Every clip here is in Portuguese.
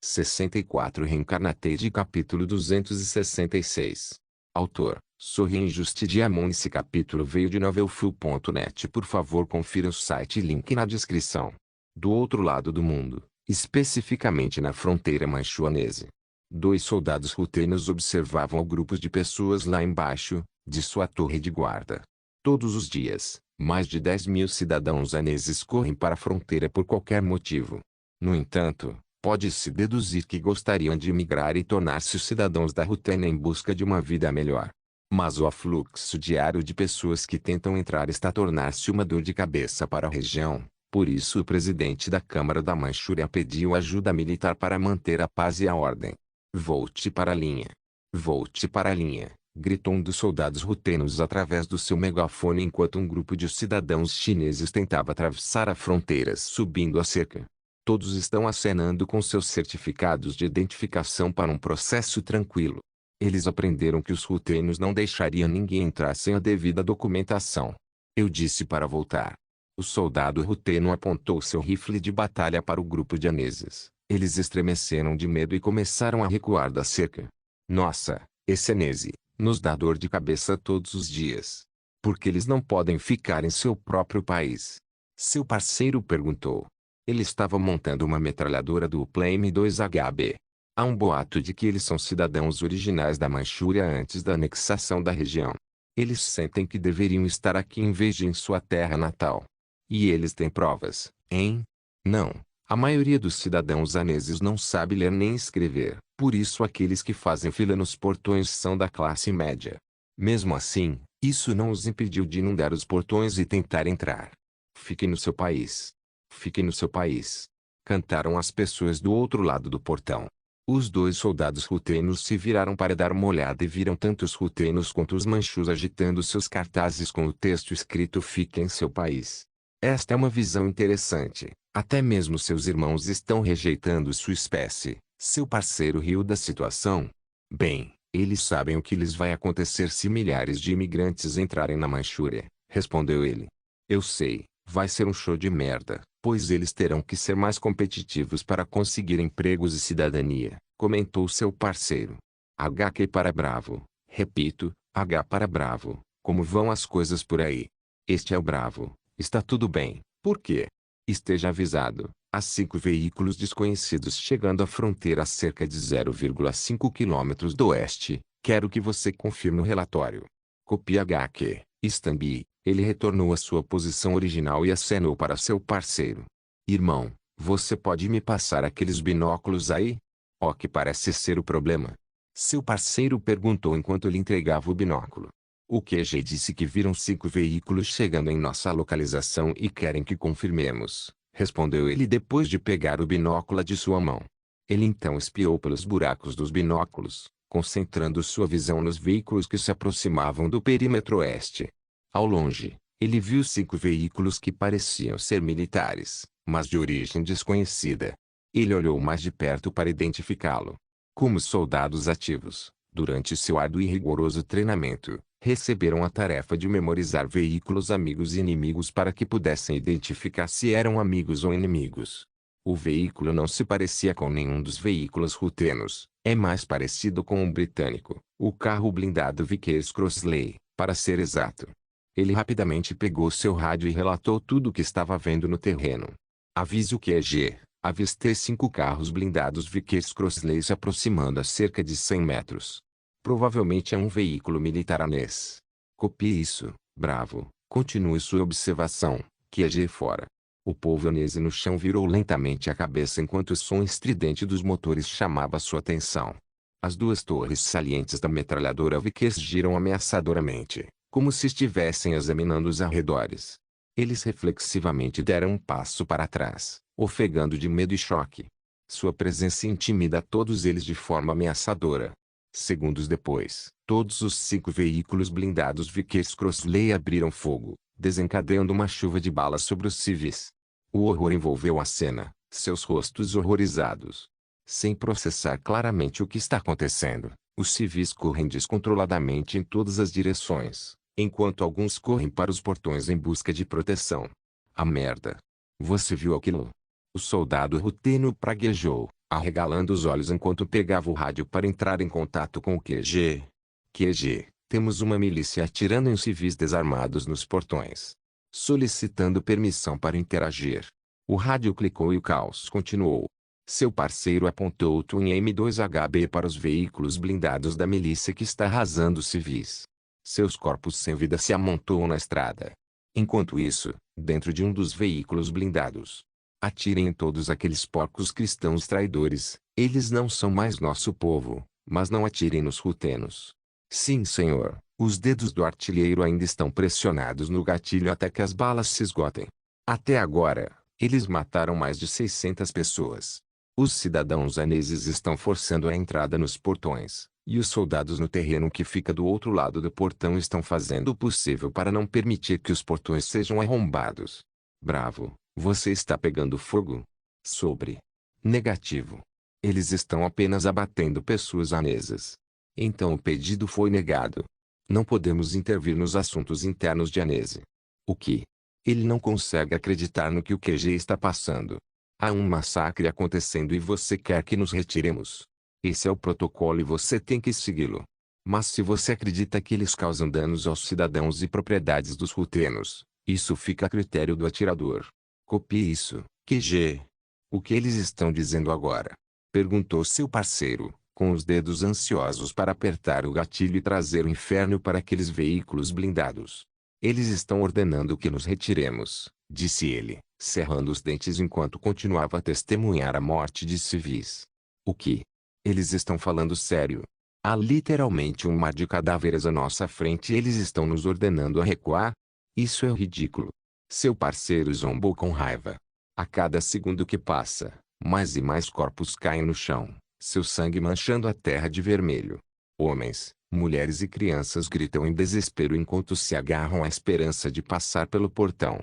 64 Reencarnated capítulo 266. Autor, Sorri Injusti Diamond. Esse capítulo veio de novelfull.net. Por favor confira o site e link na descrição. Do outro lado do mundo, especificamente na fronteira manchuanese, 2 soldados rutênios observavam o grupo de pessoas lá embaixo, de sua torre de guarda. Todos os dias, mais de 10.000 cidadãos aneses correm para a fronteira por qualquer motivo. No entanto, pode-se deduzir que gostariam de emigrar e tornar-se os cidadãos da Rutênia em busca de uma vida melhor. Mas o afluxo diário de pessoas que tentam entrar está a tornar-se uma dor de cabeça para a região. Por isso o presidente da Câmara da Manchúria pediu ajuda militar para manter a paz e a ordem. "Volte para a linha! Volte para a linha!", gritou um dos soldados rutênios através do seu megafone enquanto um grupo de cidadãos chineses tentava atravessar a fronteira subindo a cerca. Todos estão acenando com seus certificados de identificação para um processo tranquilo. Eles aprenderam que os rutênios não deixariam ninguém entrar sem a devida documentação. "Eu disse para voltar." O soldado rutênio apontou seu rifle de batalha para o grupo de aneses. Eles estremeceram de medo e começaram a recuar da cerca. "Nossa, esse anese nos dá dor de cabeça todos os dias. Por que eles não podem ficar em seu próprio país?" Seu parceiro perguntou. Ele estava montando uma metralhadora dupla M2HB. Há um boato de que eles são cidadãos originais da Manchúria antes da anexação da região. Eles sentem que deveriam estar aqui em vez de em sua terra natal. E eles têm provas, hein? Não. A maioria dos cidadãos aneses não sabe ler nem escrever, por isso aqueles que fazem fila nos portões são da classe média. Mesmo assim, isso não os impediu de inundar os portões e tentar entrar. "Fiquem no seu país. Fiquem no seu país", cantaram as pessoas do outro lado do portão. Os 2 soldados rutênios se viraram para dar uma olhada e viram tanto os rutênios quanto os manchus agitando seus cartazes com o texto escrito "Fique em seu país". Esta é uma visão interessante. Até mesmo seus irmãos estão rejeitando sua espécie. Seu parceiro riu da situação. "Bem, eles sabem o que lhes vai acontecer se milhares de imigrantes entrarem na Manchúria", respondeu ele. "Eu sei, vai ser um show de merda, pois eles terão que ser mais competitivos para conseguir empregos e cidadania", comentou seu parceiro. "HQ para Bravo. Repito, H para Bravo. Como vão as coisas por aí?" "Este é o Bravo. Está tudo bem. Por quê?" "Esteja avisado, há 5 veículos desconhecidos chegando à fronteira a cerca de 0,5 km do oeste. Quero que você confirme o relatório." "Copia HQ, Stanby." Ele retornou à sua posição original e acenou para seu parceiro. "Irmão, você pode me passar aqueles binóculos aí?" "O que parece ser o problema?" seu parceiro perguntou enquanto lhe entregava o binóculo. "O QG disse que viram 5 veículos chegando em nossa localização e querem que confirmemos", respondeu ele depois de pegar o binóculo de sua mão. Ele então espiou pelos buracos dos binóculos, concentrando sua visão nos veículos que se aproximavam do perímetro oeste. Ao longe, ele viu 5 veículos que pareciam ser militares, mas de origem desconhecida. Ele olhou mais de perto para identificá-lo. Como soldados ativos, durante seu árduo e rigoroso treinamento, receberam a tarefa de memorizar veículos amigos e inimigos para que pudessem identificar se eram amigos ou inimigos. O veículo não se parecia com nenhum dos veículos rutênios, é mais parecido com um britânico, o carro blindado Vickers Crossley, para ser exato. Ele rapidamente pegou seu rádio e relatou tudo o que estava vendo no terreno. "Avise o QG, avistei 5 carros blindados Vickers Crossley se aproximando a cerca de 100 metros. Provavelmente é um veículo militar anês. Copie isso, Bravo, continue sua observação, QG fora." O povo anese no chão virou lentamente a cabeça enquanto o som estridente dos motores chamava sua atenção. As 2 torres salientes da metralhadora Vickers giram ameaçadoramente, como se estivessem examinando os arredores. Eles reflexivamente deram um passo para trás, ofegando de medo e choque. Sua presença intimida a todos eles de forma ameaçadora. Segundos depois, todos os 5 veículos blindados Vickers Crossley abriram fogo, desencadeando uma chuva de balas sobre os civis. O horror envolveu a cena, seus rostos horrorizados. Sem processar claramente o que está acontecendo, os civis correm descontroladamente em todas as direções, enquanto alguns correm para os portões em busca de proteção. "A merda! Você viu aquilo?" O soldado rutênio praguejou, arregalando os olhos enquanto pegava o rádio para entrar em contato com o QG. QG, temos uma milícia atirando em civis desarmados nos portões. Solicitando permissão para interagir. O rádio clicou e o caos continuou. Seu parceiro apontou o Twin M2HB para os veículos blindados da milícia que está arrasando civis. Seus corpos sem vida se amontoam na estrada. Enquanto isso, dentro de um dos veículos blindados. Atirem em todos aqueles porcos cristãos traidores, eles não são mais nosso povo, mas não atirem nos rutenos. Sim, senhor, os dedos do artilheiro ainda estão pressionados no gatilho até que as balas se esgotem. Até agora, eles mataram mais de 600 pessoas. Os cidadãos aneses estão forçando a entrada nos portões, e os soldados no terreno que fica do outro lado do portão estão fazendo o possível para não permitir que os portões sejam arrombados. Bravo, você está pegando fogo? Sobre. Negativo. Eles estão apenas abatendo pessoas anesas. Então o pedido foi negado. Não podemos intervir nos assuntos internos de Anese. O que? Ele não consegue acreditar no que o QG está passando. Há um massacre acontecendo e você quer que nos retiremos. Esse é o protocolo e você tem que segui-lo. Mas se você acredita que eles causam danos aos cidadãos e propriedades dos rutenos, isso fica a critério do atirador. Copie isso, QG. O que eles estão dizendo agora? Perguntou seu parceiro, com os dedos ansiosos para apertar o gatilho e trazer o inferno para aqueles veículos blindados. Eles estão ordenando que nos retiremos, disse ele, cerrando os dentes enquanto continuava a testemunhar a morte de civis. O que? Eles estão falando sério. Há literalmente um mar de cadáveres à nossa frente e eles estão nos ordenando a recuar? Isso é ridículo. Seu parceiro zombou com raiva. A cada segundo que passa, mais e mais corpos caem no chão, seu sangue manchando a terra de vermelho. Homens, mulheres e crianças gritam em desespero enquanto se agarram à esperança de passar pelo portão.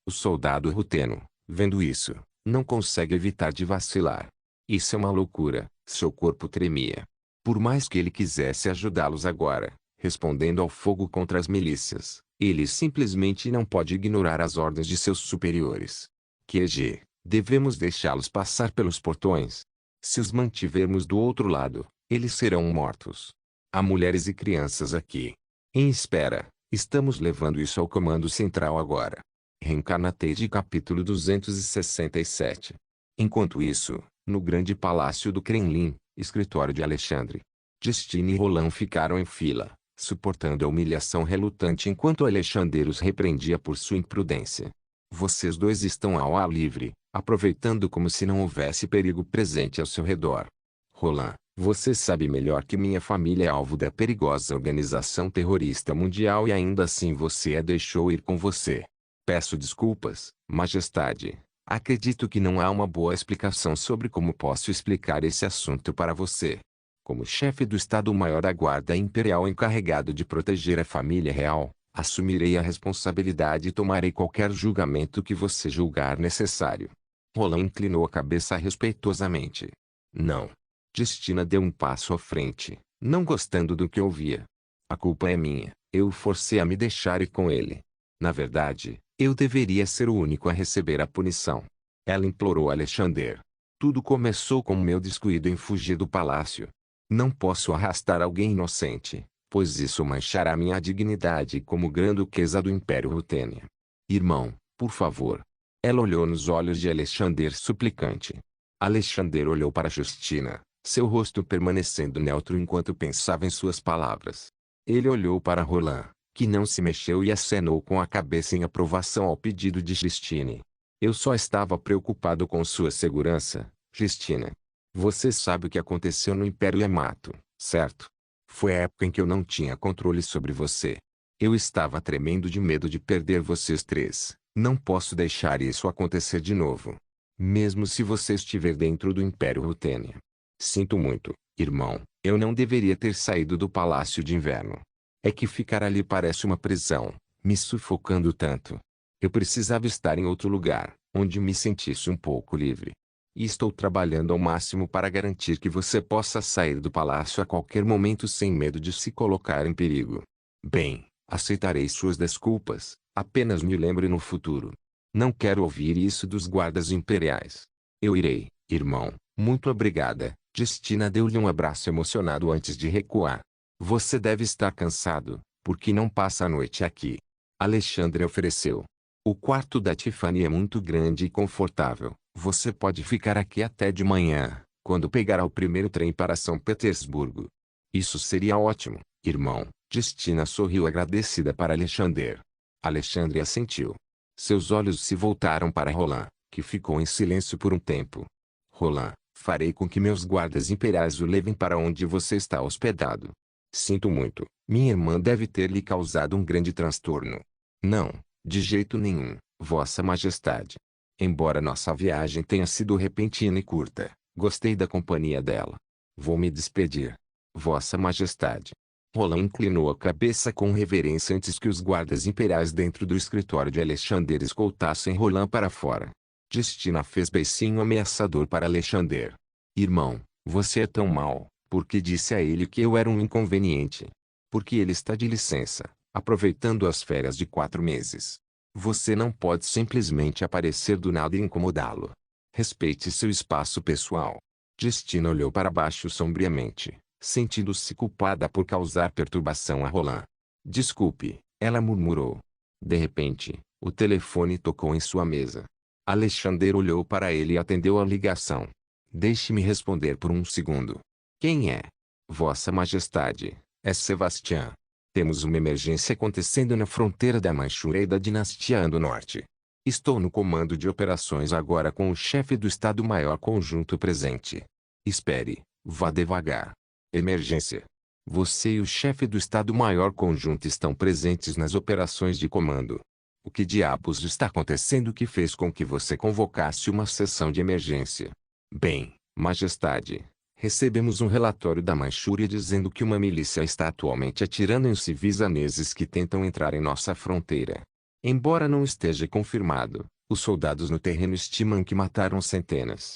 O soldado ruteno, vendo isso, não consegue evitar de vacilar. Isso é uma loucura, seu corpo tremia. Por mais que ele quisesse ajudá-los agora, respondendo ao fogo contra as milícias, ele simplesmente não pode ignorar as ordens de seus superiores. QG, devemos deixá-los passar pelos portões. Se os mantivermos do outro lado, eles serão mortos. Há mulheres e crianças aqui. Em espera, estamos levando isso ao comando central agora. Reencarnated capítulo 267. Enquanto isso, no grande palácio do Kremlin, escritório de Alexandre, Justine e Roland ficaram em fila, suportando a humilhação relutante enquanto Alexandre os repreendia por sua imprudência. Vocês dois estão ao ar livre, aproveitando como se não houvesse perigo presente ao seu redor. Roland, você sabe melhor que minha família é alvo da perigosa organização terrorista mundial e ainda assim você a deixou ir com você. Peço desculpas, Majestade. Acredito que não há uma boa explicação sobre como posso explicar esse assunto para você. Como chefe do Estado-Maior da Guarda Imperial encarregado de proteger a família real, assumirei a responsabilidade e tomarei qualquer julgamento que você julgar necessário. Roland inclinou a cabeça respeitosamente. Não. Justina deu um passo à frente, não gostando do que ouvia. A culpa é minha, eu o forcei a me deixar ir com ele. Na verdade, eu deveria ser o único a receber a punição. Ela implorou a Alexander. Tudo começou com meu descuido em fugir do palácio. Não posso arrastar alguém inocente, pois isso manchará minha dignidade como grã-duquesa do Império Rutênia. Irmão, por favor. Ela olhou nos olhos de Alexander suplicante. Alexander olhou para Justina, seu rosto permanecendo neutro enquanto pensava em suas palavras. Ele olhou para Roland, que não se mexeu e acenou com a cabeça em aprovação ao pedido de Justine. Eu só estava preocupado com sua segurança, Justina. Você sabe o que aconteceu no Império Yamato, certo? Foi a época em que eu não tinha controle sobre você. Eu estava tremendo de medo de perder vocês três. Não posso deixar isso acontecer de novo. Mesmo se você estiver dentro do Império Rutênia. Sinto muito, irmão, eu não deveria ter saído do Palácio de Inverno. É que ficar ali parece uma prisão, me sufocando tanto. Eu precisava estar em outro lugar, onde me sentisse um pouco livre. E estou trabalhando ao máximo para garantir que você possa sair do palácio a qualquer momento sem medo de se colocar em perigo. Bem, aceitarei suas desculpas, apenas me lembre no futuro. Não quero ouvir isso dos guardas imperiais. Eu irei, irmão, Muito obrigada. Destina deu-lhe um abraço emocionado antes de recuar. Você deve estar cansado, porque não passa a noite aqui. Alexandre ofereceu. O quarto da Tiffany é muito grande e confortável. Você pode ficar aqui até de manhã, quando pegará o primeiro trem para São Petersburgo. Isso seria ótimo, irmão. Destina sorriu agradecida para Alexandre. Alexandre assentiu. Seus olhos se voltaram para Roland, que ficou em silêncio por um tempo. Roland, farei com que meus guardas imperiais o levem para onde você está hospedado. Sinto muito, minha irmã deve ter lhe causado um grande transtorno. Não, de jeito nenhum, Vossa Majestade. Embora nossa viagem tenha sido repentina e curta, gostei da companhia dela. Vou me despedir. Vossa Majestade. Roland inclinou a cabeça com reverência antes que os guardas imperiais dentro do escritório de Alexandre escoltassem Roland para fora. Destina fez beicinho ameaçador para Alexandre. Irmão, você é tão mau, porque disse a ele que eu era um inconveniente. Porque ele está de licença, aproveitando as férias de 4 meses. Você não pode simplesmente aparecer do nada e incomodá-lo. Respeite seu espaço pessoal. Destina olhou para baixo sombriamente, sentindo-se culpada por causar perturbação a Roland. Desculpe, ela murmurou. De repente, o telefone tocou em sua mesa. Alexandre olhou para ele e atendeu a ligação. Deixe-me responder por um segundo. Quem é? Vossa Majestade, é Sebastião. Temos uma emergência acontecendo na fronteira da Manchúria e da dinastia Han do Norte. Estou no comando de operações agora com o chefe do Estado-Maior Conjunto presente. Espere, vá devagar. Emergência. Você e o chefe do Estado-Maior Conjunto estão presentes nas operações de comando. O que diabos está acontecendo que fez com que você convocasse uma sessão de emergência? Bem, Majestade, recebemos um relatório da Manchúria dizendo que uma milícia está atualmente atirando em civis haneses que tentam entrar em nossa fronteira. Embora não esteja confirmado, os soldados no terreno estimam que mataram centenas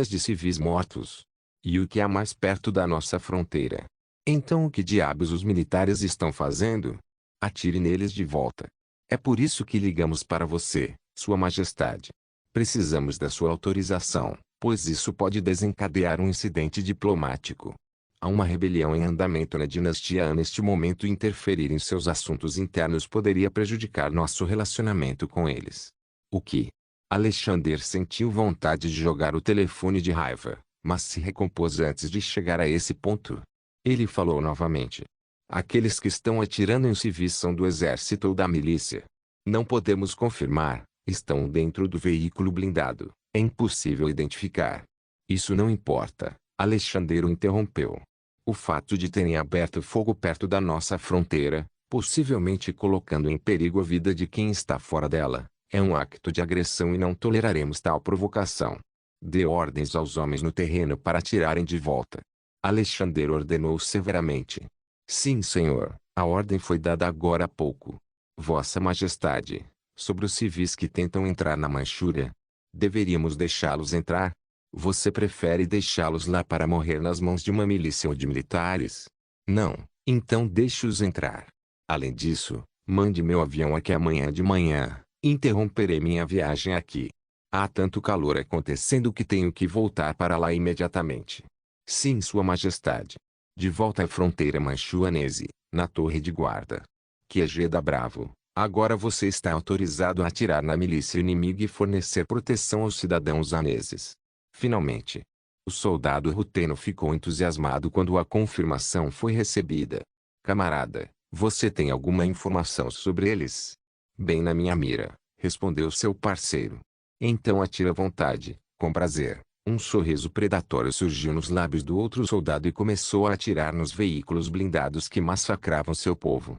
de civis mortos. E o que há mais perto da nossa fronteira? Então o que diabos os militares estão fazendo? Atire neles de volta. É por isso que ligamos para você, Sua Majestade. Precisamos da sua autorização, pois isso pode desencadear um incidente diplomático. Há uma rebelião em andamento na dinastia Han neste momento e interferir em seus assuntos internos poderia prejudicar nosso relacionamento com eles. O que? Alexandre sentiu vontade de jogar o telefone de raiva, mas se recompôs antes de chegar a esse ponto. Ele falou novamente. Aqueles que estão atirando em civis são do exército ou da milícia. Não podemos confirmar, estão dentro do veículo blindado, é impossível identificar. Isso não importa, Alexandre o interrompeu. O fato de terem aberto fogo perto da nossa fronteira, possivelmente colocando em perigo a vida de quem está fora dela, é um acto de agressão e não toleraremos tal provocação. Dê ordens aos homens no terreno para atirarem de volta. Alexandre ordenou severamente. Sim, senhor, a ordem foi dada agora há pouco. Vossa Majestade, sobre os civis que tentam entrar na Manchúria. Deveríamos deixá-los entrar? Você prefere deixá-los lá para morrer nas mãos de uma milícia ou de militares? Não, então deixe-os entrar. Além disso, mande meu avião aqui amanhã de manhã. Interromperei minha viagem aqui. Há tanto calor acontecendo que tenho que voltar para lá imediatamente. Sim, Sua Majestade. De volta à fronteira manchuanese, na torre de guarda. Quejeda Bravo, agora você está autorizado a atirar na milícia inimiga e fornecer proteção aos cidadãos haneses. Finalmente. O soldado Ruteno ficou entusiasmado quando a confirmação foi recebida. Camarada, você tem alguma informação sobre eles? Bem na minha mira, respondeu seu parceiro. Então atire à vontade, com prazer. Um sorriso predatório surgiu nos lábios do outro soldado e começou a atirar nos veículos blindados que massacravam seu povo.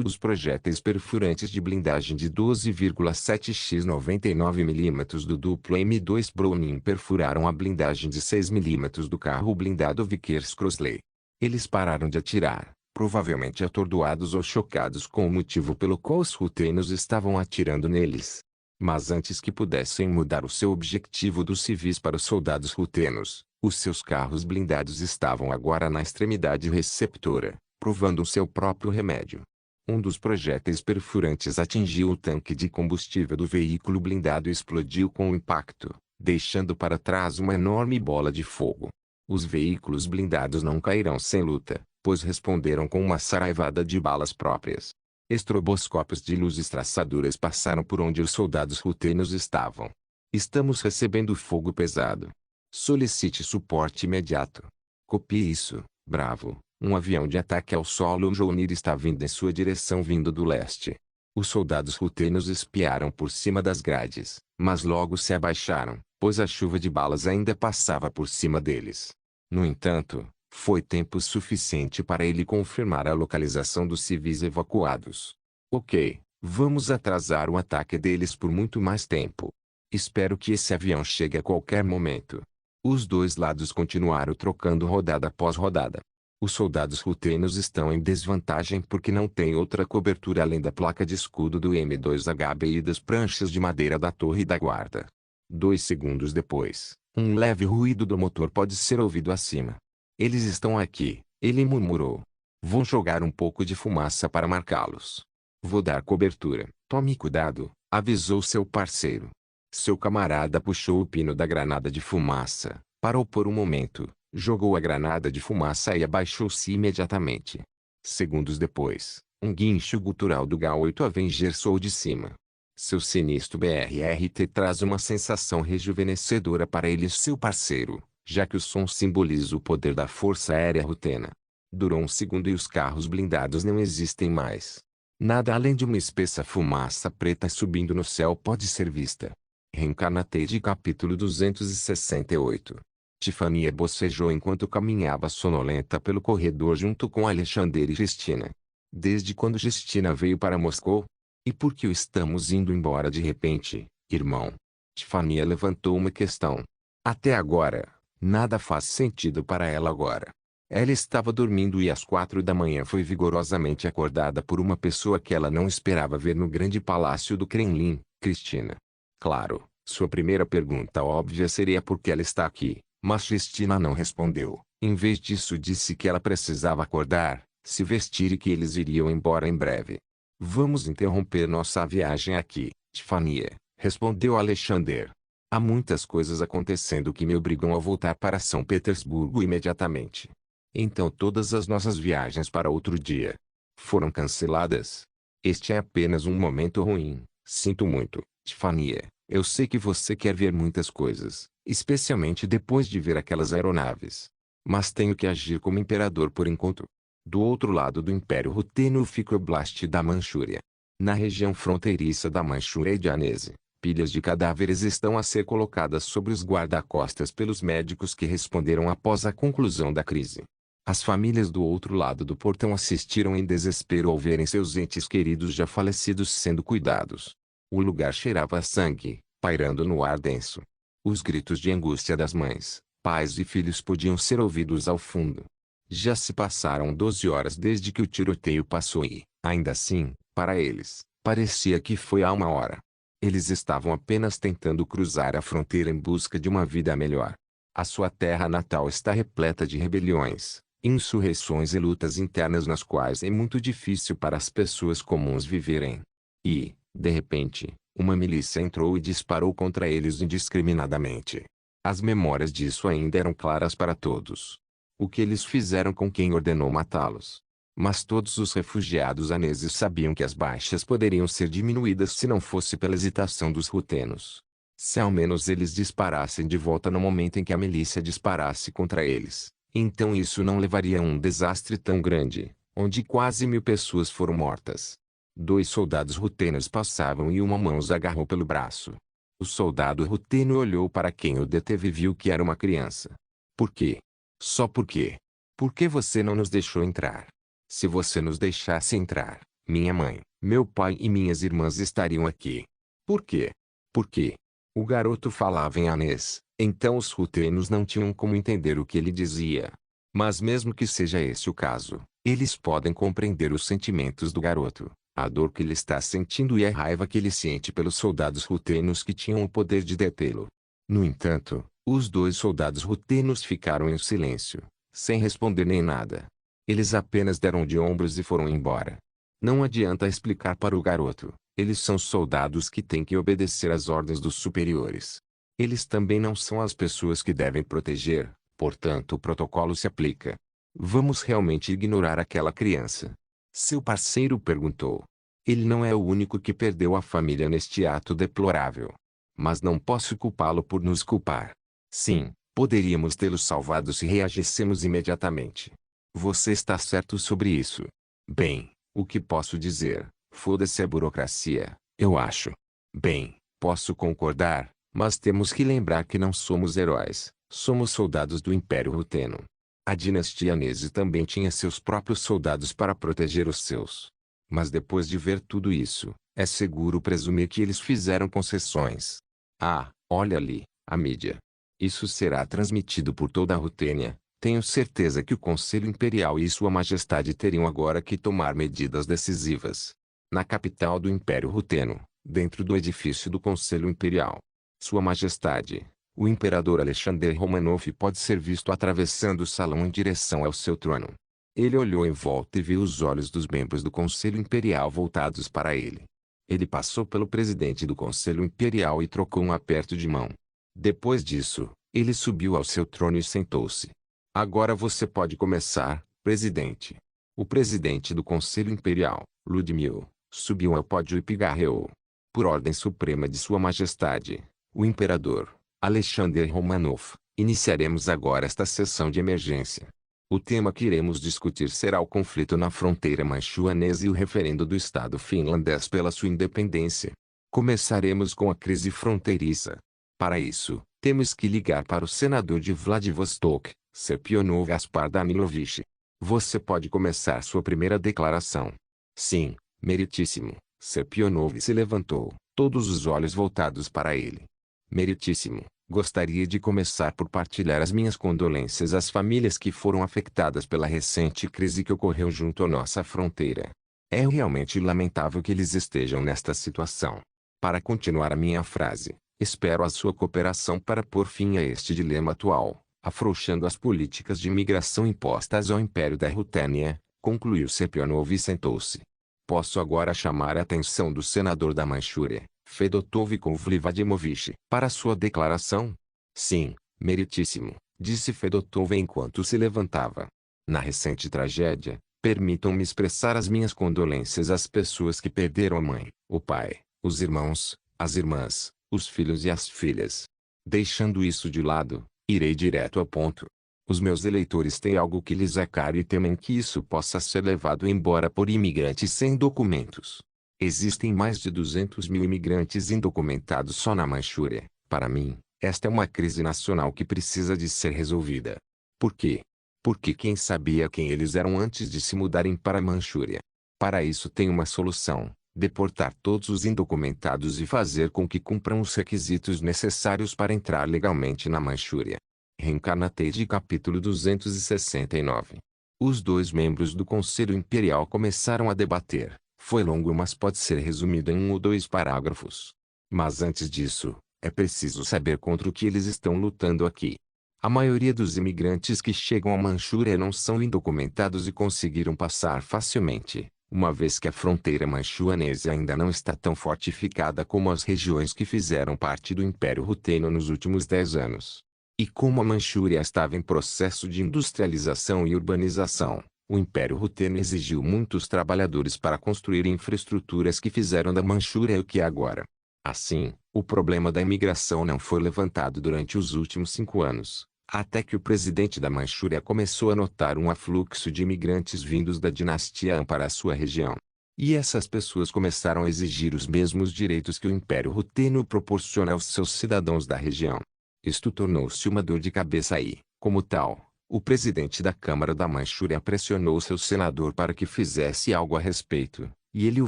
Os projéteis perfurantes de blindagem de 12,7x 99 mm do duplo M2 Browning perfuraram a blindagem de 6 mm do carro blindado Vickers Crossley. Eles pararam de atirar, provavelmente atordoados ou chocados com o motivo pelo qual os rutenos estavam atirando neles. Mas antes que pudessem mudar o seu objetivo dos civis para os soldados rutenos, os seus carros blindados estavam agora na extremidade receptora, provando seu próprio remédio. Um dos projéteis perfurantes atingiu o tanque de combustível do veículo blindado e explodiu com o impacto, deixando para trás uma enorme bola de fogo. Os veículos blindados não cairão sem luta, pois responderam com uma saraivada de balas próprias. Estroboscópios de luzes traçadoras passaram por onde os soldados rutênios estavam. Estamos recebendo fogo pesado. Solicite suporte imediato. Copie isso, Bravo. Um avião de ataque ao solo Jounir está vindo em sua direção vindo do leste. Os soldados rutênios espiaram por cima das grades, mas logo se abaixaram, pois a chuva de balas ainda passava por cima deles. No entanto, foi tempo suficiente para ele confirmar a localização dos civis evacuados. Ok, vamos atrasar o ataque deles por muito mais tempo. Espero que esse avião chegue a qualquer momento. Os dois lados continuaram trocando rodada após rodada. Os soldados rutênios estão em desvantagem porque não têm outra cobertura além da placa de escudo do M2HB e das pranchas de madeira da torre da guarda. 2 segundos depois, um leve ruído do motor pode ser ouvido acima. Eles estão aqui, ele murmurou. Vou jogar um pouco de fumaça para marcá-los. Vou dar cobertura. Tome cuidado, avisou seu parceiro. Seu camarada puxou o pino da granada de fumaça, parou por um momento, jogou a granada de fumaça e abaixou-se imediatamente. Segundos depois, um guincho gutural do G8 Avenger soou de cima. Seu sinistro BRRT traz uma sensação rejuvenescedora para ele e seu parceiro, já que o som simboliza o poder da Força Aérea Rutena. Durou um segundo e os carros blindados não existem mais. Nada além de uma espessa fumaça preta subindo no céu pode ser vista. Reencarnated capítulo 268. Tifania bocejou enquanto caminhava sonolenta pelo corredor junto com Alexander e Justina. Desde quando Justina veio para Moscou? E por que estamos indo embora de repente, irmão? Tifania levantou uma questão. Até agora, nada faz sentido para ela agora. Ela estava dormindo e às 4 da manhã foi vigorosamente acordada por uma pessoa que ela não esperava ver no grande palácio do Kremlin, Cristina. Claro, sua primeira pergunta óbvia seria por que ela está aqui, mas Cristina não respondeu. Em vez disso disse que ela precisava acordar, se vestir e que eles iriam embora em breve. Vamos interromper nossa viagem aqui, Tifania, respondeu Alexander. Há muitas coisas acontecendo que me obrigam a voltar para São Petersburgo imediatamente. Então todas as nossas viagens para outro dia foram canceladas. Este é apenas um momento ruim, sinto muito. Tifania, eu sei que você quer ver muitas coisas, especialmente depois de ver aquelas aeronaves. Mas tenho que agir como imperador por enquanto. Do outro lado do Império Rutênio fica o Oblast da Manchúria. Na região fronteiriça da Manchúria e de Anese, pilhas de cadáveres estão a ser colocadas sobre os guarda-costas pelos médicos que responderam após a conclusão da crise. As famílias do outro lado do portão assistiram em desespero ao verem seus entes queridos já falecidos sendo cuidados. O lugar cheirava a sangue, pairando no ar denso. Os gritos de angústia das mães, pais e filhos podiam ser ouvidos ao fundo. Já se passaram 12 horas desde que o tiroteio passou e, ainda assim, para eles, parecia que foi há 1 hora. Eles estavam apenas tentando cruzar a fronteira em busca de uma vida melhor. A sua terra natal está repleta de rebeliões, insurreições e lutas internas nas quais é muito difícil para as pessoas comuns viverem. E, de repente, uma milícia entrou e disparou contra eles indiscriminadamente. As memórias disso ainda eram claras para todos. O que eles fizeram com quem ordenou matá-los. Mas todos os refugiados aneses sabiam que as baixas poderiam ser diminuídas se não fosse pela hesitação dos rutenos. Se ao menos eles disparassem de volta no momento em que a milícia disparasse contra eles, então isso não levaria a um desastre tão grande, onde quase 1000 pessoas foram mortas. 2 soldados rutenos passavam e uma mão os agarrou pelo braço. O soldado ruteno olhou para quem o deteve e viu que era uma criança. Por quê? Só por quê? Por que você não nos deixou entrar? Se você nos deixasse entrar, minha mãe, meu pai e minhas irmãs estariam aqui. Por quê? Por quê? O garoto falava em anês, então os rutenos não tinham como entender o que ele dizia. Mas mesmo que seja esse o caso, eles podem compreender os sentimentos do garoto, a dor que ele está sentindo e a raiva que ele sente pelos soldados rutenos que tinham o poder de detê-lo. No entanto, os 2 soldados rutenos ficaram em silêncio, sem responder nem nada. Eles apenas deram de ombros e foram embora. Não adianta explicar para o garoto, eles são soldados que têm que obedecer às ordens dos superiores. Eles também não são as pessoas que devem proteger, portanto o protocolo se aplica. Vamos realmente ignorar aquela criança? Seu parceiro perguntou. Ele não é o único que perdeu a família neste ato deplorável. Mas não posso culpá-lo por nos culpar. Sim, poderíamos tê-lo salvado se reagíssemos imediatamente. Você está certo sobre isso. Bem, o que posso dizer? Foda-se a burocracia, eu acho. Bem, posso concordar, mas temos que lembrar que não somos heróis, somos soldados do Império Ruteno. A dinastia Nese também tinha seus próprios soldados para proteger os seus. Mas depois de ver tudo isso, é seguro presumir que eles fizeram concessões. Ah, olha ali, a mídia. Isso será transmitido por toda a Rutênia. Tenho certeza que o Conselho Imperial e Sua Majestade teriam agora que tomar medidas decisivas. Na capital do Império Ruteno, dentro do edifício do Conselho Imperial. Sua Majestade, o Imperador Alexander Romanov pode ser visto atravessando o salão em direção ao seu trono. Ele olhou em volta e viu os olhos dos membros do Conselho Imperial voltados para ele. Ele passou pelo presidente do Conselho Imperial e trocou um aperto de mão. Depois disso, ele subiu ao seu trono e sentou-se. Agora você pode começar, presidente. O presidente do Conselho Imperial, Ludmil, subiu ao pódio e pigarreou. Por ordem suprema de Sua Majestade, o Imperador, Alexander Romanov, iniciaremos agora esta sessão de emergência. O tema que iremos discutir será o conflito na fronteira manchuanesa e o referendo do Estado finlandês pela sua independência. Começaremos com a crise fronteiriça. Para isso, temos que ligar para o senador de Vladivostok, Serpionov Gaspar Danilovich. Você pode começar sua primeira declaração. Sim, meritíssimo. Serpionov se levantou, todos os olhos voltados para ele. Meritíssimo. Gostaria de começar por partilhar as minhas condolências às famílias que foram afetadas pela recente crise que ocorreu junto à nossa fronteira. É realmente lamentável que eles estejam nesta situação. Para continuar a minha frase, espero a sua cooperação para pôr fim a este dilema atual, afrouxando as políticas de imigração impostas ao Império da Rutênia, concluiu Serpionov e sentou-se. Posso agora chamar a atenção do senador da Manchúria, Fedotov Vladimirovich, para sua declaração? Sim, meritíssimo, disse Fedotov enquanto se levantava. Na recente tragédia, permitam-me expressar as minhas condolências às pessoas que perderam a mãe, o pai, os irmãos, as irmãs, os filhos e as filhas. Deixando isso de lado, irei direto ao ponto. Os meus eleitores têm algo que lhes é caro e temem que isso possa ser levado embora por imigrantes sem documentos. Existem mais de 200 mil imigrantes indocumentados só na Manchúria. Para mim, esta é uma crise nacional que precisa de ser resolvida. Por quê? Porque quem sabia quem eles eram antes de se mudarem para a Manchúria? Para isso tem uma solução: deportar todos os indocumentados e fazer com que cumpram os requisitos necessários para entrar legalmente na Manchúria. Reencarnate capítulo 269. Os dois membros do Conselho Imperial começaram a debater. Foi longo, mas pode ser resumido em 1 ou 2 parágrafos. Mas antes disso, é preciso saber contra o que eles estão lutando aqui. A maioria dos imigrantes que chegam à Manchúria não são indocumentados e conseguiram passar facilmente, uma vez que a fronteira manchuanesa ainda não está tão fortificada como as regiões que fizeram parte do Império Ruteno nos últimos 10 anos. E como a Manchúria estava em processo de industrialização e urbanização, o Império Ruteno exigiu muitos trabalhadores para construir infraestruturas que fizeram da Manchúria o que é agora. Assim, o problema da imigração não foi levantado durante os últimos 5 anos, até que o presidente da Manchúria começou a notar um afluxo de imigrantes vindos da dinastia Han para a sua região. E essas pessoas começaram a exigir os mesmos direitos que o Império Ruteno proporciona aos seus cidadãos da região. Isto tornou-se uma dor de cabeça e, como tal, o presidente da Câmara da Manchúria pressionou seu senador para que fizesse algo a respeito, e ele o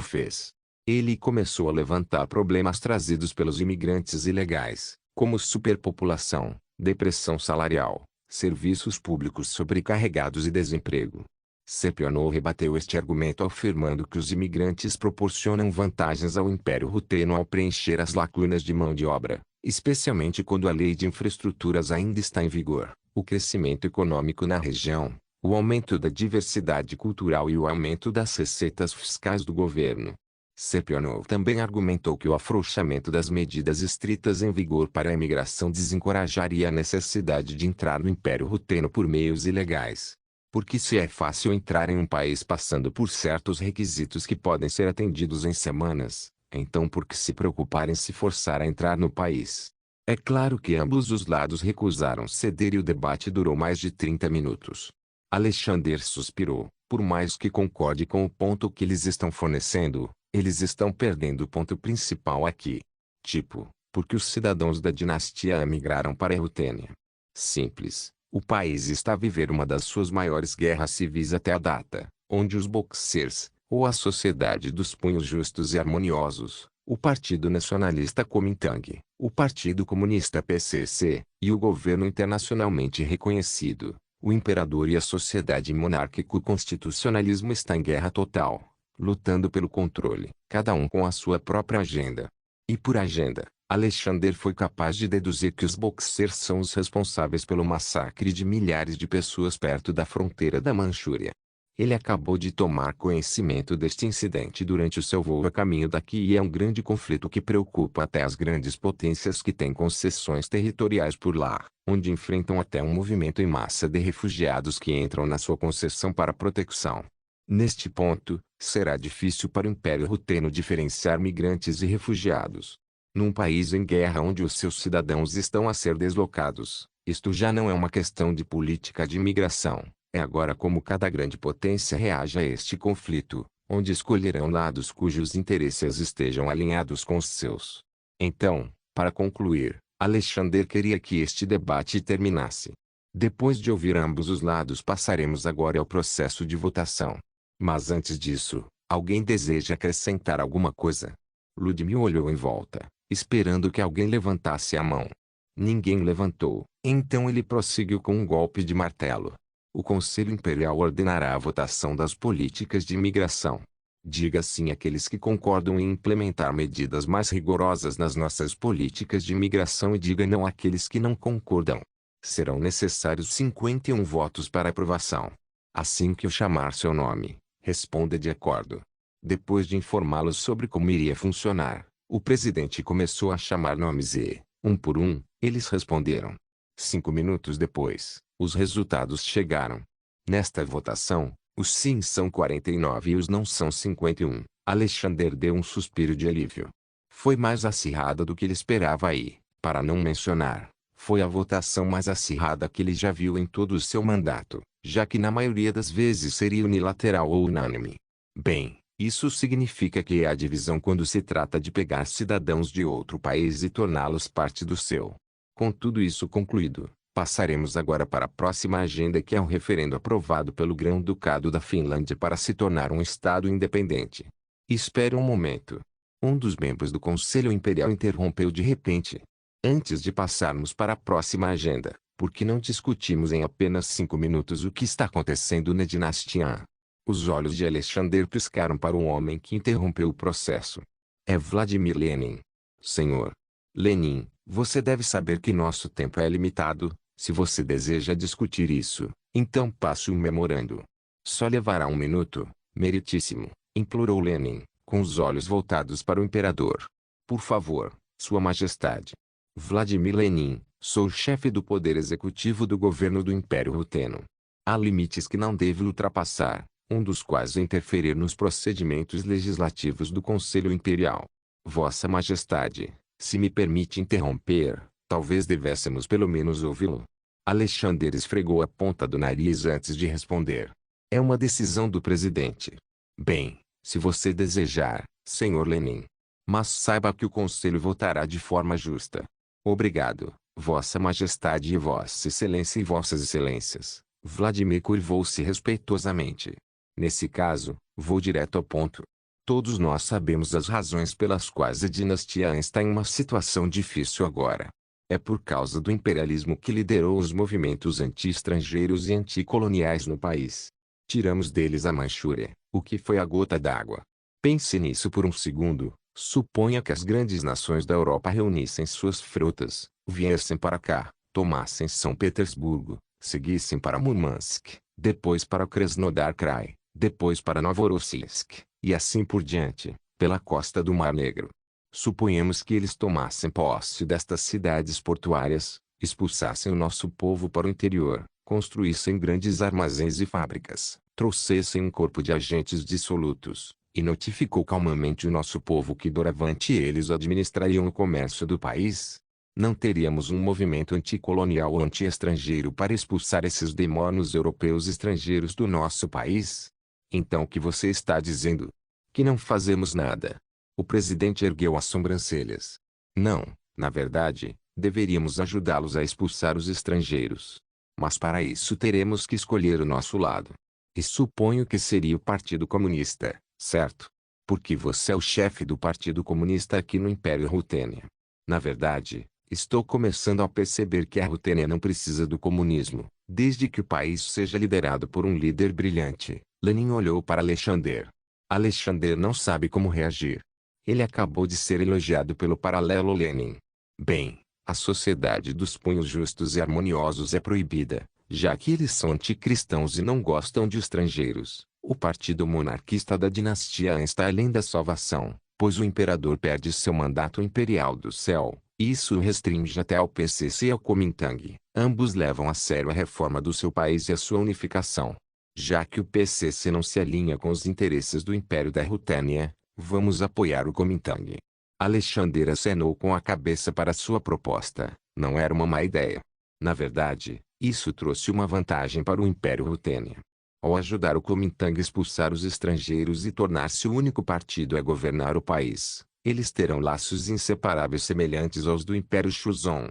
fez. Ele começou a levantar problemas trazidos pelos imigrantes ilegais, como superpopulação, depressão salarial, serviços públicos sobrecarregados e desemprego. Serpionov rebateu este argumento afirmando que os imigrantes proporcionam vantagens ao Império Ruteno ao preencher as lacunas de mão de obra, especialmente quando a lei de infraestruturas ainda está em vigor, o crescimento econômico na região, o aumento da diversidade cultural e o aumento das receitas fiscais do governo. Sepionov também argumentou que o afrouxamento das medidas estritas em vigor para a imigração desencorajaria a necessidade de entrar no Império Ruteno por meios ilegais. Porque se é fácil entrar em um país passando por certos requisitos que podem ser atendidos em semanas, então por que se preocupar em se forçar a entrar no país? É claro que ambos os lados recusaram ceder e o debate durou mais de 30 minutos. Alexander suspirou. Por mais que concorde com o ponto que eles estão fornecendo, eles estão perdendo o ponto principal aqui. Tipo, porque os cidadãos da dinastia emigraram para a Rutênia. Simples. O país está a viver uma das suas maiores guerras civis até a data, onde os boxers, ou a Sociedade dos Punhos Justos e Harmoniosos, o Partido Nacionalista Kuomintang, o Partido Comunista PCC, e o governo internacionalmente reconhecido, o imperador e a sociedade monárquico-constitucionalismo está em guerra total, lutando pelo controle, cada um com a sua própria agenda. E por agenda, Alexander foi capaz de deduzir que os boxers são os responsáveis pelo massacre de milhares de pessoas perto da fronteira da Manchúria. Ele acabou de tomar conhecimento deste incidente durante o seu voo a caminho daqui e é um grande conflito que preocupa até as grandes potências que têm concessões territoriais por lá, onde enfrentam até um movimento em massa de refugiados que entram na sua concessão para proteção. Neste ponto, será difícil para o Império Ruteno diferenciar migrantes e refugiados. Num país em guerra onde os seus cidadãos estão a ser deslocados, isto já não é uma questão de política de imigração. É agora como cada grande potência reage a este conflito, onde escolherão lados cujos interesses estejam alinhados com os seus. Então, para concluir, Alexander queria que este debate terminasse. Depois de ouvir ambos os lados passaremos agora ao processo de votação. Mas antes disso, alguém deseja acrescentar alguma coisa? Ludmil olhou em volta, esperando que alguém levantasse a mão. Ninguém levantou, então ele prosseguiu com um golpe de martelo. O Conselho Imperial ordenará a votação das políticas de imigração. Diga sim àqueles que concordam em implementar medidas mais rigorosas nas nossas políticas de imigração e diga não àqueles que não concordam. Serão necessários 51 votos para aprovação. Assim que eu chamar seu nome, responda de acordo. Depois de informá-los sobre como iria funcionar, o presidente começou a chamar nomes e, um por um, eles responderam. 5 minutos depois, os resultados chegaram. Nesta votação, os sim são 49 e os não são 51. Alexander deu um suspiro de alívio. Foi mais acirrada do que ele esperava e, para não mencionar, foi a votação mais acirrada que ele já viu em todo o seu mandato, já que na maioria das vezes seria unilateral ou unânime. Bem, isso significa que há divisão quando se trata de pegar cidadãos de outro país e torná-los parte do seu. Com tudo isso concluído, passaremos agora para a próxima agenda que é o referendo aprovado pelo Grão-Ducado da Finlândia para se tornar um Estado independente. Espere um momento. Um dos membros do Conselho Imperial interrompeu de repente. Antes de passarmos para a próxima agenda, por que não discutimos em apenas 5 minutos o que está acontecendo na dinastia Han? Os olhos de Alexander piscaram para o homem que interrompeu o processo. É Vladimir Lenin. Senhor Lenin, você deve saber que nosso tempo é limitado. Se você deseja discutir isso, então passe o memorando. Só levará 1 minuto, meritíssimo, implorou Lenin, com os olhos voltados para o imperador. Por favor, Sua Majestade. Vladimir Lenin, sou o chefe do poder executivo do governo do Império Ruteno. Há limites que não devo ultrapassar, um dos quais é interferir nos procedimentos legislativos do Conselho Imperial. Vossa Majestade, se me permite interromper, talvez devêssemos pelo menos ouvi-lo. Alexander esfregou a ponta do nariz antes de responder. É uma decisão do presidente. Bem, se você desejar, Senhor Lenin. Mas saiba que o Conselho votará de forma justa. Obrigado, Vossa Majestade e Vossa Excelência e Vossas Excelências. Vladimir curvou-se respeitosamente. Nesse caso, vou direto ao ponto. Todos nós sabemos as razões pelas quais a dinastia Han está em uma situação difícil agora. É por causa do imperialismo que liderou os movimentos anti-estrangeiros e anticoloniais no país. Tiramos deles a Manchúria, o que foi a gota d'água. Pense nisso por um segundo. Suponha que as grandes nações da Europa reunissem suas frotas, viessem para cá, tomassem São Petersburgo, seguissem para Murmansk, depois para Krasnodar Krai, depois para Novorossiysk, e assim por diante. pela costa do Mar Negro. Suponhamos que eles tomassem posse destas cidades portuárias, expulsassem o nosso povo para o interior, construíssem grandes armazéns e fábricas, trouxessem um corpo de agentes dissolutos, e notificou calmamente o nosso povo que doravante eles administrariam o comércio do país. Não teríamos um movimento anticolonial ou anti-estrangeiro para expulsar esses demônios europeus estrangeiros do nosso país? Então o que você está dizendo? Que não fazemos nada. O presidente ergueu as sobrancelhas. Não, na verdade, deveríamos ajudá-los a expulsar os estrangeiros. Mas para isso teremos que escolher o nosso lado. E suponho que seria o Partido Comunista, certo? Porque você é o chefe do Partido Comunista aqui no Império Rutênia. Na verdade, estou começando a perceber que a Rutênia não precisa do comunismo, desde que o país seja liderado por um líder brilhante. Lenin olhou para Alexander. Alexander não sabe como reagir. Ele acabou de ser elogiado pelo paralelo Lenin. Bem, a sociedade dos punhos justos e harmoniosos é proibida, já que eles são anticristãos e não gostam de estrangeiros. O partido monarquista da dinastia Han está além da salvação, pois o imperador perde seu mandato imperial do céu. Isso o restringe até ao PCC e ao Kuomintang. Ambos levam a sério a reforma do seu país e a sua unificação. Já que o PCC não se alinha com os interesses do Império da Rutênia, vamos apoiar o Kuomintang. Alexander acenou com a cabeça para sua proposta. Não era uma má ideia. Na verdade, isso trouxe uma vantagem para o Império Rutênia. Ao ajudar o Kuomintang a expulsar os estrangeiros e tornar-se o único partido a governar o país, eles terão laços inseparáveis semelhantes aos do Império Shuzong.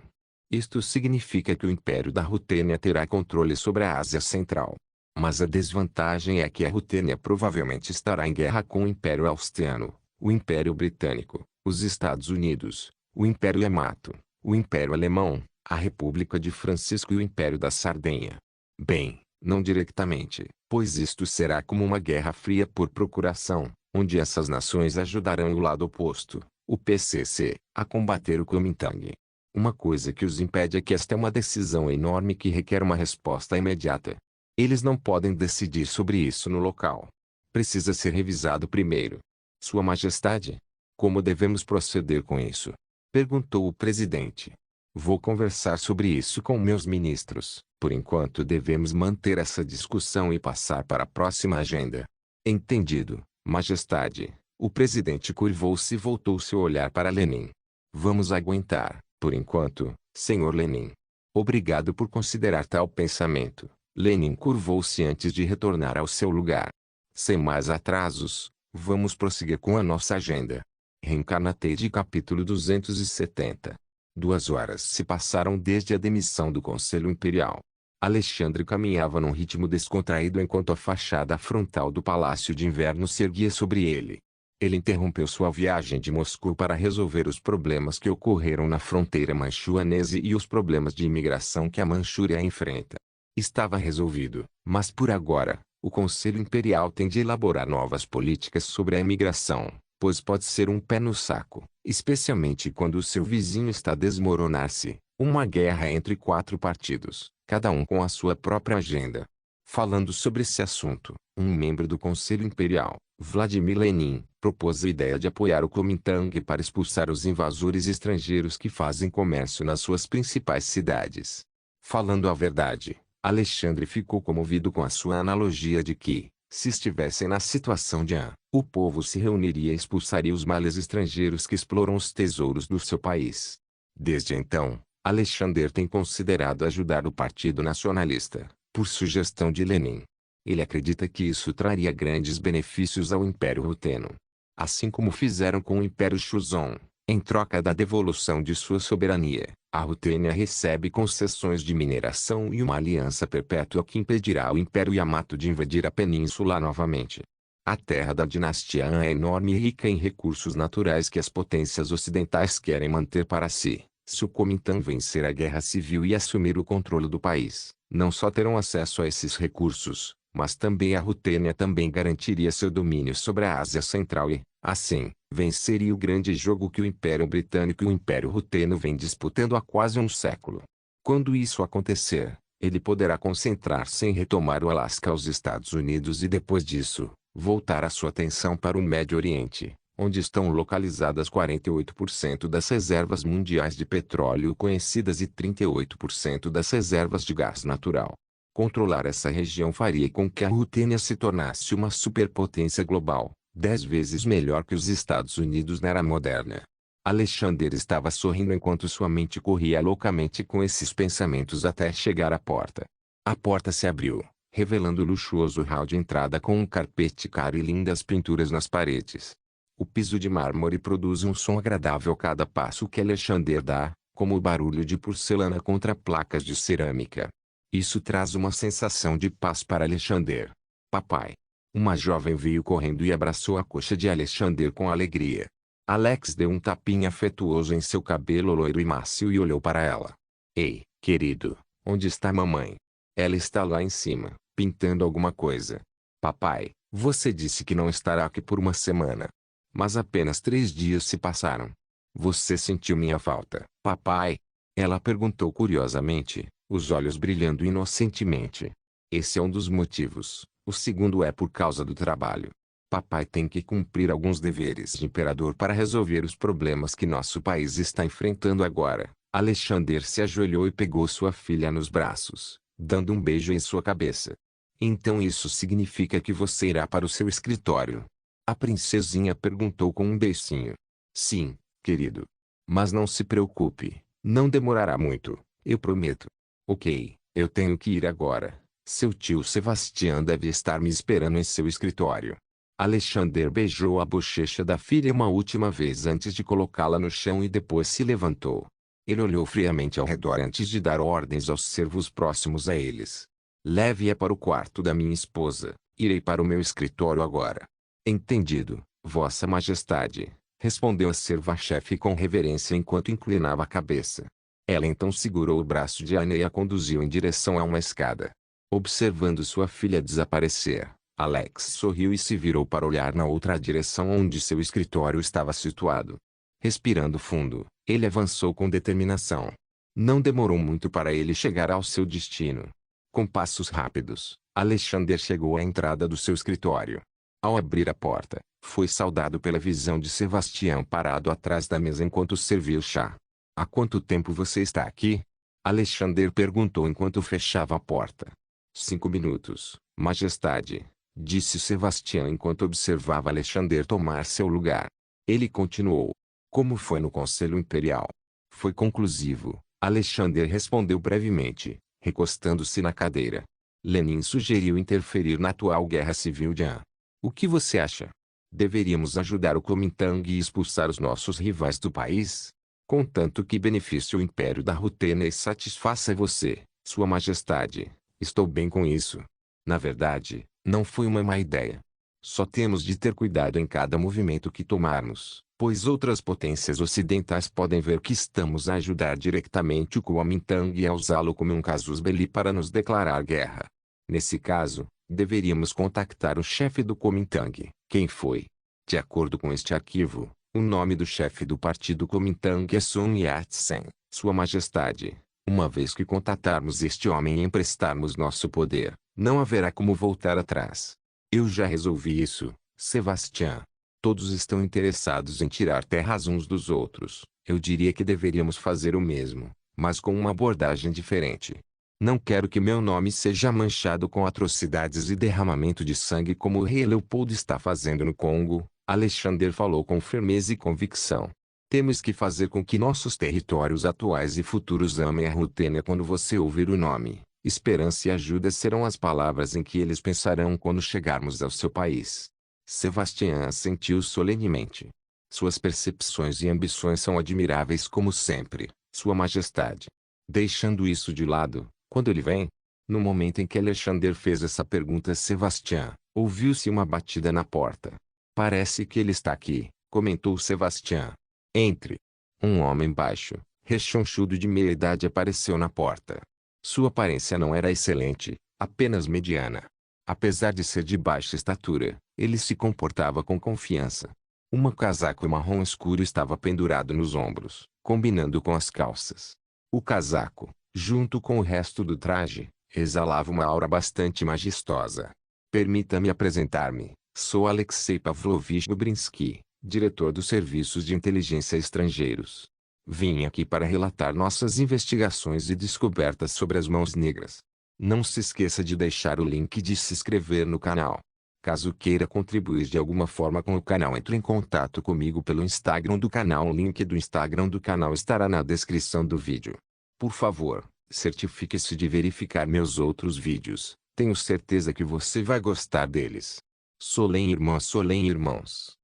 Isto significa que o Império da Rutênia terá controle sobre a Ásia Central. Mas a desvantagem é que a Rutênia provavelmente estará em guerra com o Império Austriano, o Império Britânico, os Estados Unidos, o Império Yamato, o Império Alemão, a República de Francisco e o Império da Sardenha. Bem, não diretamente, pois isto será como uma guerra fria por procuração, onde essas nações ajudarão o lado oposto, o PCC, a combater o Kuomintang. Uma coisa que os impede é que esta é uma decisão enorme que requer uma resposta imediata. Eles não podem decidir sobre isso no local. Precisa ser revisado primeiro. Sua Majestade, como devemos proceder com isso? Perguntou o presidente. Vou conversar sobre isso com meus ministros. Por enquanto devemos manter essa discussão e passar para a próxima agenda. Entendido, Majestade. O presidente curvou-se e voltou seu olhar para Lenin. Vamos aguentar, por enquanto, Senhor Lenin. Obrigado por considerar tal pensamento. Lenin curvou-se antes de retornar ao seu lugar. Sem mais atrasos, vamos prosseguir com a nossa agenda. Reencarnate capítulo 270. 2 horas se passaram desde a demissão do Conselho Imperial. Alexandre caminhava num ritmo descontraído enquanto a fachada frontal do Palácio de Inverno se erguia sobre ele. Ele interrompeu sua viagem de Moscou para resolver os problemas que ocorreram na fronteira manchuanese e os problemas de imigração que a Manchúria enfrenta. Estava resolvido, mas por agora, o Conselho Imperial tem de elaborar novas políticas sobre a imigração, pois pode ser um pé no saco, especialmente quando o seu vizinho está a desmoronar-se, uma guerra entre 4 partidos, cada um com a sua própria agenda. Falando sobre esse assunto, um membro do Conselho Imperial, Vladimir Lenin, propôs a ideia de apoiar o Kuomintang para expulsar os invasores estrangeiros que fazem comércio nas suas principais cidades. Falando a verdade, Alexandre ficou comovido com a sua analogia de que, se estivessem na situação de Han, o povo se reuniria e expulsaria os males estrangeiros que exploram os tesouros do seu país. Desde então, Alexander tem considerado ajudar o Partido Nacionalista, por sugestão de Lenin. Ele acredita que isso traria grandes benefícios ao Império Ruteno. Assim como fizeram com o Império Shuzong, em troca da devolução de sua soberania, a Rutênia recebe concessões de mineração e uma aliança perpétua que impedirá o Império Yamato de invadir a península novamente. A terra da dinastia Han é enorme e rica em recursos naturais que as potências ocidentais querem manter para si. Se o Kuomintang vencer a guerra civil e assumir o controle do país, não só terão acesso a esses recursos, mas também a Rutênia também garantiria seu domínio sobre a Ásia Central e, assim, venceria o grande jogo que o Império Britânico e o Império Ruteno vêm disputando há quase um século. Quando isso acontecer, ele poderá concentrar-se em retomar o Alasca aos Estados Unidos e depois disso, voltar a sua atenção para o Médio Oriente, onde estão localizadas 48% das reservas mundiais de petróleo conhecidas e 38% das reservas de gás natural. Controlar essa região faria com que a Rutênia se tornasse uma superpotência global, 10 vezes melhor que os Estados Unidos na era moderna. Alexander estava sorrindo enquanto sua mente corria loucamente com esses pensamentos até chegar à porta. A porta se abriu, revelando o luxuoso hall de entrada com um carpete caro e lindas pinturas nas paredes. O piso de mármore produz um som agradável a cada passo que Alexander dá, como o barulho de porcelana contra placas de cerâmica. Isso traz uma sensação de paz para Alexander. Papai. Uma jovem veio correndo e abraçou a coxa de Alexander com alegria. Alex deu um tapinha afetuoso em seu cabelo loiro e macio e olhou para ela. Ei, querido, onde está mamãe? Ela está lá em cima, pintando alguma coisa. Papai, você disse que não estará aqui por uma semana. Mas apenas 3 dias se passaram. Você sentiu minha falta, papai? Ela perguntou curiosamente, os olhos brilhando inocentemente. Esse é um dos motivos. O segundo é por causa do trabalho. Papai tem que cumprir alguns deveres de imperador para resolver os problemas que nosso país está enfrentando agora. Alexander se ajoelhou e pegou sua filha nos braços, dando um beijo em sua cabeça. Então isso significa que você irá para o seu escritório? A princesinha perguntou com um beicinho. Sim, querido. Mas não se preocupe, não demorará muito, eu prometo. Ok, eu tenho que ir agora. Seu tio Sebastião deve estar me esperando em seu escritório. Alexander beijou a bochecha da filha uma última vez antes de colocá-la no chão e depois se levantou. Ele olhou friamente ao redor antes de dar ordens aos servos próximos a eles. Leve-a para o quarto da minha esposa, irei para o meu escritório agora. Entendido, Vossa Majestade, respondeu a serva-chefe com reverência enquanto inclinava a cabeça. Ela então segurou o braço de Anne e a conduziu em direção a uma escada. Observando sua filha desaparecer, Alex sorriu e se virou para olhar na outra direção onde seu escritório estava situado. Respirando fundo, ele avançou com determinação. Não demorou muito para ele chegar ao seu destino. Com passos rápidos, Alexander chegou à entrada do seu escritório. Ao abrir a porta, foi saudado pela visão de Sebastião parado atrás da mesa enquanto servia o chá. Há quanto tempo você está aqui? Alexander perguntou enquanto fechava a porta. 5 minutos, Majestade, disse Sebastião enquanto observava Alexander tomar seu lugar. Ele continuou. Como foi no Conselho Imperial? Foi conclusivo, Alexander respondeu brevemente, recostando-se na cadeira. Lenin sugeriu interferir na atual guerra civil de Han. O que você acha? Deveríamos ajudar o Kuomintang e expulsar os nossos rivais do país? Contanto que benefício o Império da Rutênia e satisfaça você, Sua Majestade. Estou bem com isso. Na verdade, não foi uma má ideia. Só temos de ter cuidado em cada movimento que tomarmos, pois outras potências ocidentais podem ver que estamos a ajudar diretamente o Kuomintang e a usá-lo como um casus belli para nos declarar guerra. Nesse caso, deveríamos contactar o chefe do Kuomintang. Quem foi? De acordo com este arquivo, o nome do chefe do partido Kuomintang é Sun Yat-sen, Sua Majestade. Uma vez que contatarmos este homem e emprestarmos nosso poder, não haverá como voltar atrás. Eu já resolvi isso, Sebastião. Todos estão interessados em tirar terras uns dos outros. Eu diria que deveríamos fazer o mesmo, mas com uma abordagem diferente. Não quero que meu nome seja manchado com atrocidades e derramamento de sangue como o rei Leopoldo está fazendo no Congo, Alexander falou com firmeza e convicção. Temos que fazer com que nossos territórios atuais e futuros amem a Rutênia quando você ouvir o nome. Esperança e ajuda serão as palavras em que eles pensarão quando chegarmos ao seu país. Sebastião assentiu solenemente. Suas percepções e ambições são admiráveis como sempre, Sua Majestade. Deixando isso de lado, quando ele vem? No momento em que Alexander fez essa pergunta a Sebastião, ouviu-se uma batida na porta. Parece que ele está aqui, comentou Sebastião. Entre. Um homem baixo, rechonchudo de meia idade apareceu na porta. Sua aparência não era excelente, apenas mediana. Apesar de ser de baixa estatura, ele se comportava com confiança. Um casaco marrom escuro estava pendurado nos ombros, combinando com as calças. O casaco, junto com o resto do traje, exalava uma aura bastante majestosa. Permita-me apresentar-me, sou Alexei Pavlovich Dubrinsky, diretor dos Serviços de Inteligência Estrangeiros. Vim aqui para relatar nossas investigações e descobertas sobre as mãos negras. Não se esqueça de deixar o link e de se inscrever no canal. Caso queira contribuir de alguma forma com o canal, entre em contato comigo pelo Instagram do canal. O link do Instagram do canal estará na descrição do vídeo. Por favor, certifique-se de verificar meus outros vídeos. Tenho certeza que você vai gostar deles. Solem irmãs, Solem irmãos.